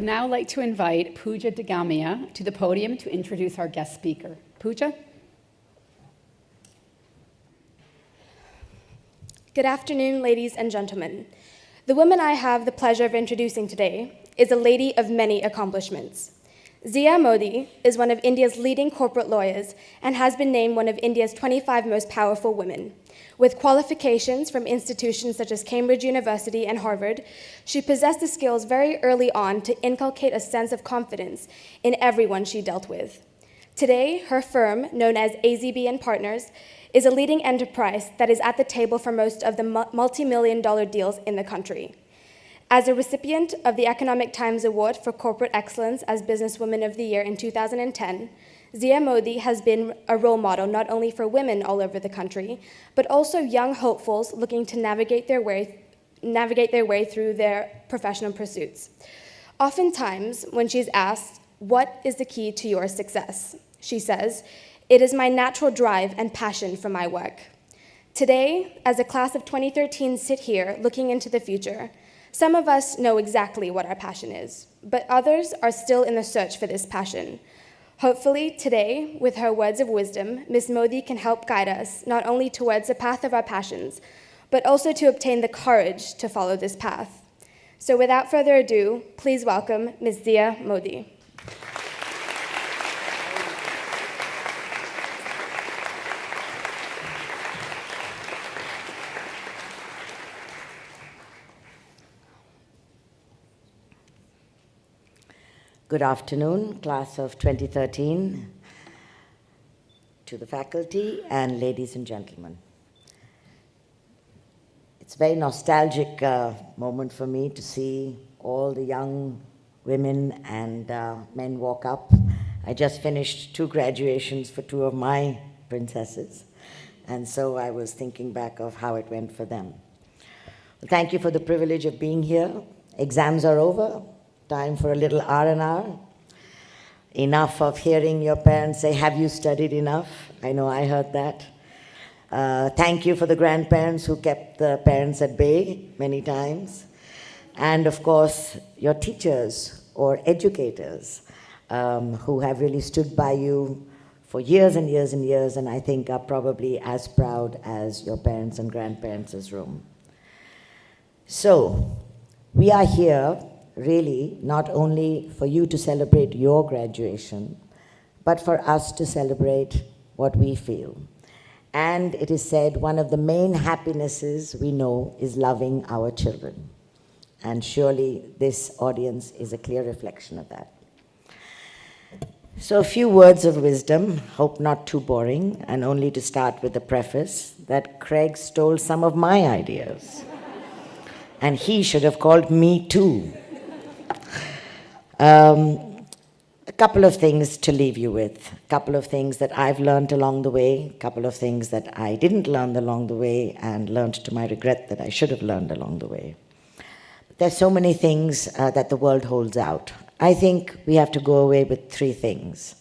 now like to invite Pooja Degamia to the podium to introduce our guest speaker. Pooja? Good afternoon, ladies and gentlemen. The woman I have the pleasure of introducing today is a lady of many accomplishments. Zia Mody is one of India's leading corporate lawyers and has been named one of India's 25 most powerful women. With qualifications from institutions such as Cambridge University and Harvard, she possessed the skills very early on to inculcate a sense of confidence in everyone she dealt with. Today, her firm, known as ASB and Partners, is a leading enterprise that is at the table for most of the multi-million-dollar deals in the country. As a recipient of the Economic Times Award for Corporate Excellence as Businesswoman of the Year in 2010, Zia Mody has been a role model not only for women all over the country, but also young hopefuls looking to navigate their way through their professional pursuits. Oftentimes, when she's asked, "What is the key to your success?" she says, "It is my natural drive and passion for my work." Today, as a class of 2013 sit here looking into the future, some of us know exactly what our passion is, but others are still in the search for this passion. Hopefully, today, with her words of wisdom, Ms. Mody can help guide us not only towards the path of our passions, but also to obtain the courage to follow this path. So without further ado, please welcome Ms. Zia Mody. Good afternoon, class of 2013, to the faculty and ladies and gentlemen. It's a very nostalgic moment for me to see all the young women and men walk up. I just finished 2 graduations for 2 of my princesses, and so I was thinking back of how it went for them. Well, thank you for the privilege of being here. Exams are over. Time for a little R&R. Enough of hearing your parents say, "Have you studied enough?" I know I heard that. Thank you for the grandparents who kept the parents at bay many times. And of course, your teachers or educators who have really stood by you for years and years and years, and I think are probably as proud as your parents and grandparents' room. So, we are here really not only for you to celebrate your graduation, but for us to celebrate what we feel. And it is said one of the main happinesses we know is loving our children. And surely this audience is a clear reflection of that. So a few words of wisdom, hope not too boring, and only to start with the preface that Craig stole some of my ideas. And he should have called me too. A couple of things to leave you with, a couple of things that I've learned along the way, a couple of things that I didn't learn along the way and learned to my regret that I should have learned along the way. There's so many things that the world holds out. I think we have to go away with 3 things.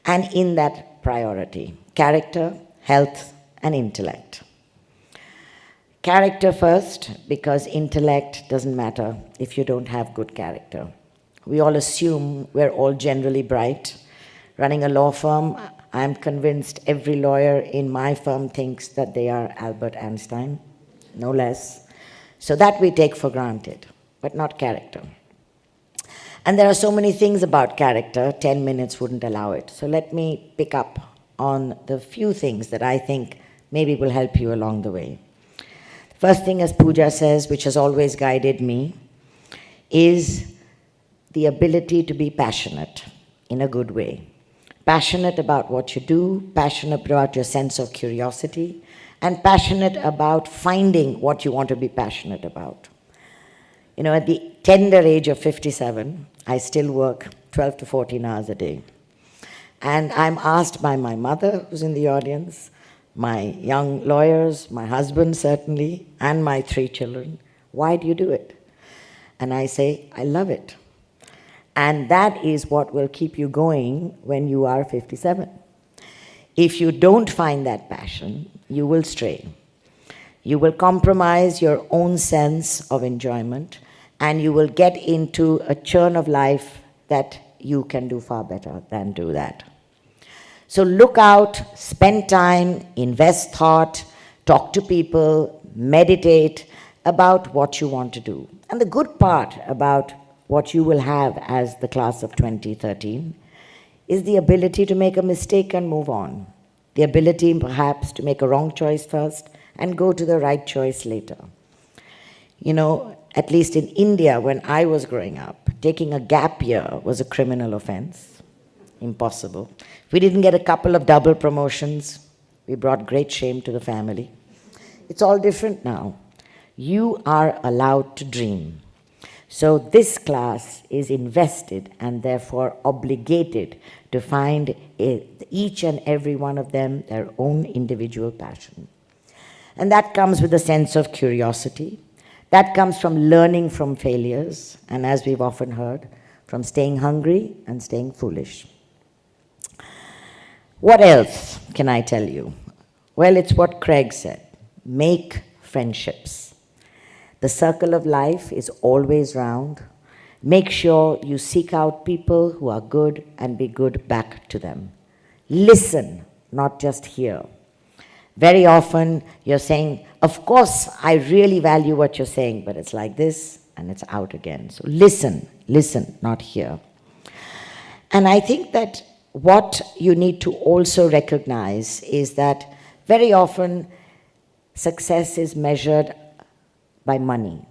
And in that priority, character, health, and intellect. Character first, because intellect doesn't matter if you don't have good character. We all assume we're all generally bright. Running a law firm, I'm convinced every lawyer in my firm thinks that they are Albert Einstein, no less. So that we take for granted, but not character. And there are so many things about character, 10 minutes wouldn't allow it. So let me pick up on the few things that I think maybe will help you along the way. First thing, as Pooja says, which has always guided me, is the ability to be passionate in a good way. Passionate about what you do, passionate about your sense of curiosity, and passionate about finding what you want to be passionate about. You know, at the tender age of 57, I still work 12 to 14 hours a day. And I'm asked by my mother, who's in the audience, my young lawyers, my husband certainly, and my 3 children, "Why do you do it?" And I say, "I love it." And that is what will keep you going when you are 57. If you don't find that passion, you will stray. You will compromise your own sense of enjoyment, and you will get into a churn of life that you can do far better than do that. So look out, spend time, invest thought, talk to people, meditate about what you want to do. And the good part about what you will have as the class of 2013 is the ability to make a mistake and move on. The ability perhaps to make a wrong choice first and go to the right choice later. You know, at least in India, when I was growing up, taking a gap year was a criminal offense. Impossible. If we didn't get a couple of double promotions, we brought great shame to the family. It's all different now. You are allowed to dream. So this class is invested and therefore obligated to find each and every one of them their own individual passion. And that comes with a sense of curiosity. That comes from learning from failures, and as we've often heard, from staying hungry and staying foolish. What else can I tell you? Well, it's what Craig said. Make friendships. The circle of life is always round. Make sure you seek out people who are good and be good back to them. Listen, not just hear. Very often you're saying, of course, I really value what you're saying, but it's like this and it's out again. So listen, not hear. And I think that what you need to also recognize is that very often success is measured by money.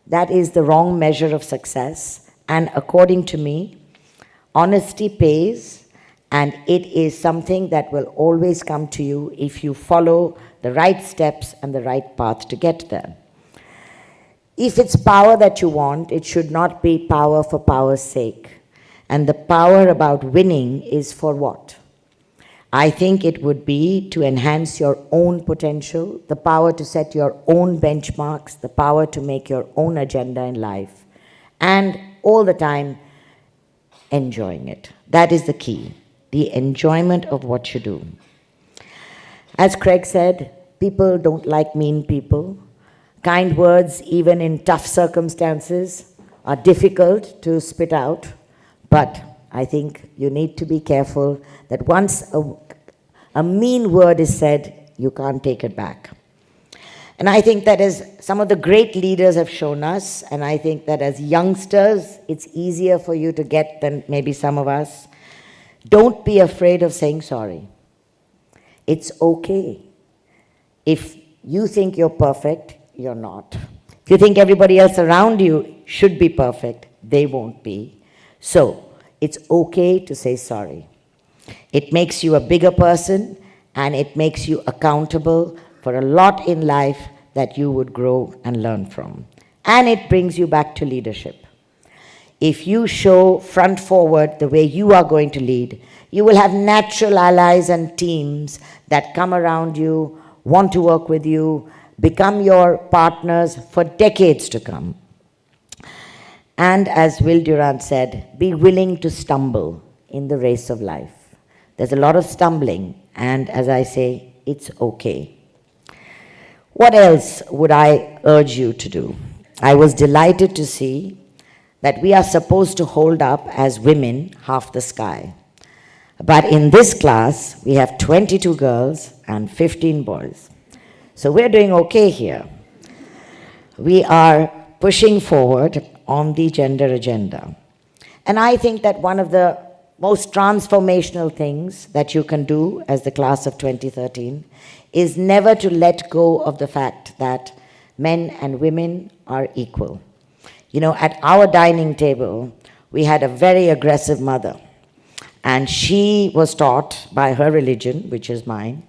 That is the wrong measure of success. And according to me, honesty pays. And it is something that will always come to you if you follow the right steps and the right path to get there. If it's power that you want, it should not be power for power's sake. And the power about winning is for what? I think it would be to enhance your own potential, the power to set your own benchmarks, the power to make your own agenda in life, and all the time enjoying it. That is the key. The enjoyment of what you do. As Craig said, people don't like mean people. Kind words, even in tough circumstances, are difficult to spit out. But I think you need to be careful that once a mean word is said, you can't take it back. And I think that as some of the great leaders have shown us, and I think that as youngsters, it's easier for you to get than maybe some of us. Don't be afraid of saying sorry. It's okay. If you think you're perfect, you're not. If you think everybody else around you should be perfect, they won't be. So, it's okay to say sorry. It makes you a bigger person, and it makes you accountable for a lot in life that you would grow and learn from. And it brings you back to leadership. If you show front forward the way you are going to lead, you will have natural allies and teams that come around you, want to work with you, become your partners for decades to come. And as Will Durant said, be willing to stumble in the race of life. There's a lot of stumbling, and as I say, it's okay. What else would I urge you to do? I was delighted to see that we are supposed to hold up as women half the sky. But in this class, we have 22 girls and 15 boys. So we're doing okay here. We are pushing forward on the gender agenda. And I think that one of the most transformational things that you can do as the class of 2013 is never to let go of the fact that men and women are equal. You know, at our dining table, we had a very aggressive mother. And she was taught by her religion, which is mine,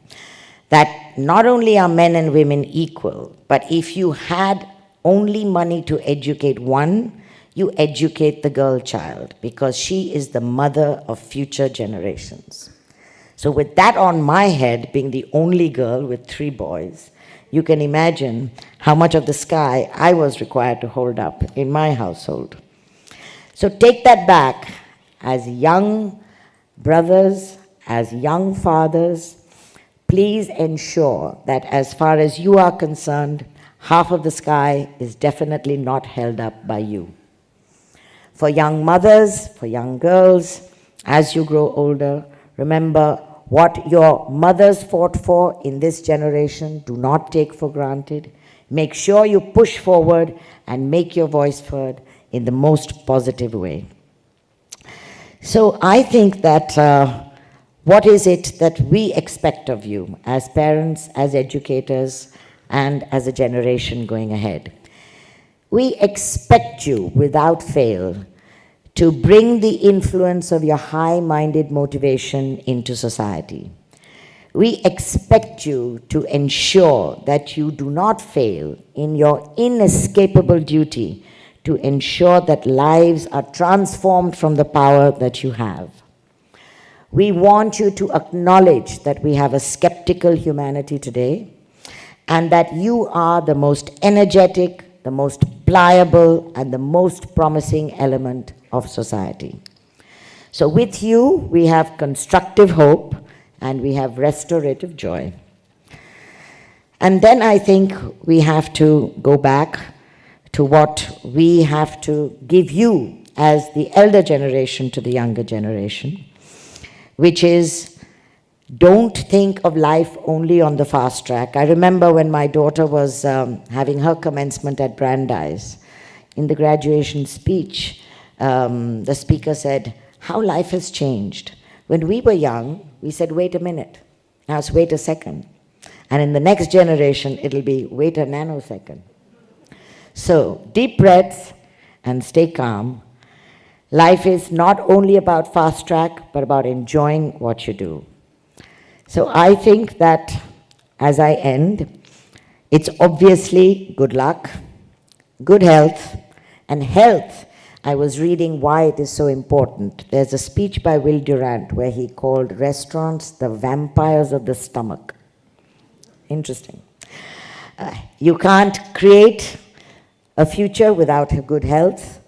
that not only are men and women equal, but if you had only money to educate one, you educate the girl child, because she is the mother of future generations. So with that on my head, being the only girl with 3 boys, you can imagine how much of the sky I was required to hold up in my household. So take that back as young brothers, as young fathers. Please ensure that as far as you are concerned, half of the sky is definitely not held up by you. For young mothers, for young girls, as you grow older, remember what your mothers fought for in this generation. Do not take for granted. Make sure you push forward and make your voice heard in the most positive way. So I think that what is it that we expect of you as parents, as educators, and as a generation going ahead? We expect you, without fail, to bring the influence of your high-minded motivation into society. We expect you to ensure that you do not fail in your inescapable duty to ensure that lives are transformed from the power that you have. We want you to acknowledge that we have a skeptical humanity today, and that you are the most energetic, the most pliable, and the most promising element of society. So with you, we have constructive hope and we have restorative joy. And then I think we have to go back to what we have to give you as the elder generation to the younger generation, which is, don't think of life only on the fast track. I remember when my daughter was having her commencement at Brandeis, in the graduation speech, the speaker said, how life has changed. When we were young, we said, wait a minute. Now it's wait a second. And in the next generation, it'll be wait a nanosecond. So deep breaths and stay calm. Life is not only about fast track, but about enjoying what you do. So I think that as I end, it's obviously good luck, good health, and health. I was reading why it is so important. There's a speech by Will Durant where he called restaurants the vampires of the stomach. Interesting. You can't create a future without good health,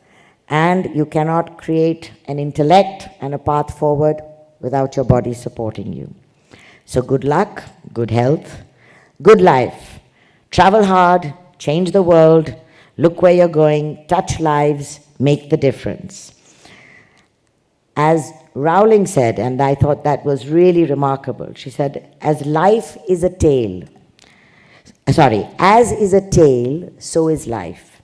and you cannot create an intellect and a path forward without your body supporting you. So good luck, good health, good life. Travel hard, change the world, look where you're going, touch lives, make the difference. As Rowling said, and I thought that was really remarkable, she said, as is a tale, so is life.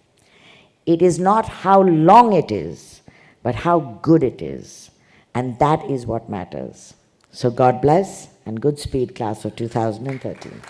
It is not how long it is, but how good it is. And that is what matters. So God bless and good speed, class of 2013.